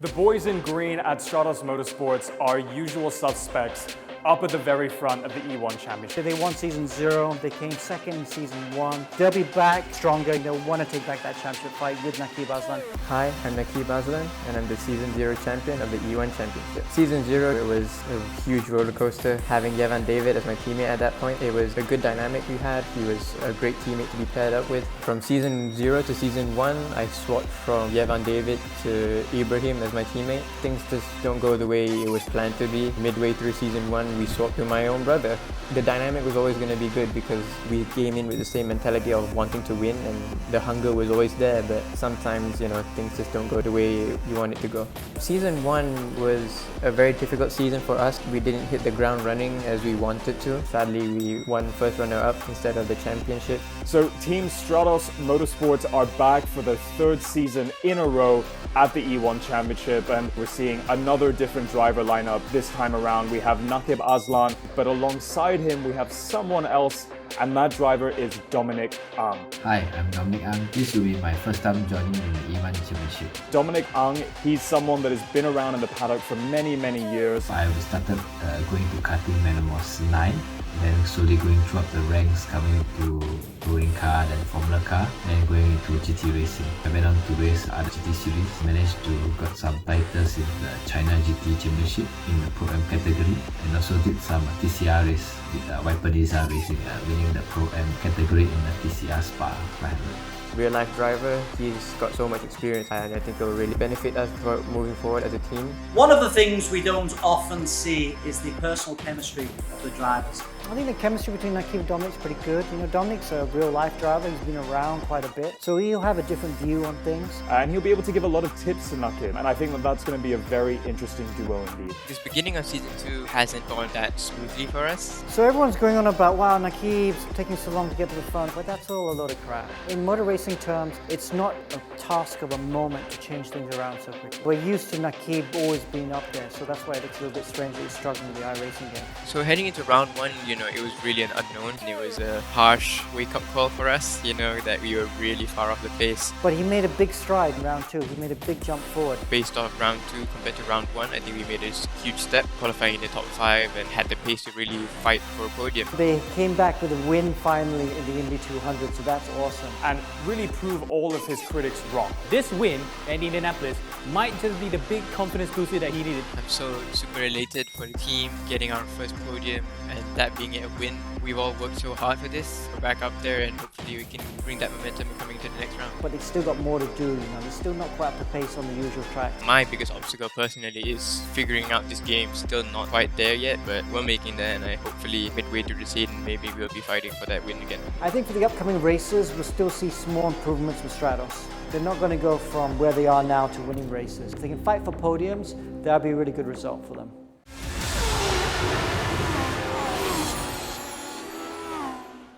The boys in green at Stratos Motorsports are usual suspects up at the very front of the E1 Championship. They won Season 0, they came second in Season 1. They'll be back stronger, they'll want to take back that championship fight with Naquib Azlan. Hi, I'm Naquib Azlan and I'm the Season 0 champion of the E1 Championship. Season 0, it was a huge roller coaster. Having Yevan David as my teammate at that point, it was a good dynamic we had. He was a great teammate to be paired up with. From Season 0 to Season 1, I swapped from Yevan David to Ibrahim as my teammate. Things just don't go the way it was planned to be. Midway through Season 1, we swapped to my own brother. The dynamic was always going to be good because we came in with the same mentality of wanting to win, and the hunger was always there, but sometimes, things just don't go the way you want it to go. Season 1 was a very difficult season for us. We didn't hit the ground running as we wanted to. Sadly, we won first runner-up instead of the championship. So Team Stratos Motorsports are back for the third season in a row at the E1 Championship, and we're seeing another different driver lineup this time around. We have Naquib Azlan, but alongside him we have someone else, and that driver is Dominic. Hi, I'm Dominic. This will be my first time joining in the E1 Championship. Dominic, he's someone that has been around in the paddock for many, many years. I started going to karting when I was 9, then slowly going throughout the ranks, coming to touring car, then Formula car, and going into GT racing. I went on to race other GT series, managed to got some titles in the China GT Championship in the Pro M category, and also did some TCR race with Viper Diesel Racing, winning the Pro M category in the TCR Spa 500. Real life driver, he's got so much experience and I think it will really benefit us for moving forward as a team. One of the things we don't often see is the personal chemistry of the drivers. I think the chemistry between Naquib and Dominic is pretty good. Dominic's a real life driver, he's been around quite a bit, so he'll have a different view on things. And he'll be able to give a lot of tips to Naquib, and I think that that's going to be a very interesting duo indeed. This beginning of Season 2 hasn't gone that smoothly for us. So everyone's going on about, wow, Naquib's taking so long to get to the front, but that's all a load of crap. In motor racing terms, it's not a task of a moment to change things around so quickly. We're used to Naquib always being up there, so that's why it looks a little bit strange that he's struggling with the iRacing game. So heading into round 1, it was really an unknown. It was a harsh wake-up call for us, that we were really far off the pace. But he made a big stride in round 2. He made a big jump forward. Based off round 2 compared to round 1, I think we made a huge step, qualifying in the top 5 and had the pace to really fight for a podium. They came back with a win finally in the Indy 200, so that's awesome. And really prove all of his critics wrong. This win at Indianapolis might just be the big confidence booster that he needed. I'm so super elated for the team getting our first podium and that being a win. We've all worked so hard for this. We're back up there and hopefully we can bring that momentum coming to the next round. But they've still got more to do, They're still not quite up to pace on the usual track. My biggest obstacle personally is figuring out this game. Still not quite there yet, but we're making that, and hopefully midway through the season maybe we'll be fighting for that win again. I think for the upcoming races, we'll still see small improvements with Stratos. They're not going to go from where they are now to winning races. If they can fight for podiums, that'll be a really good result for them.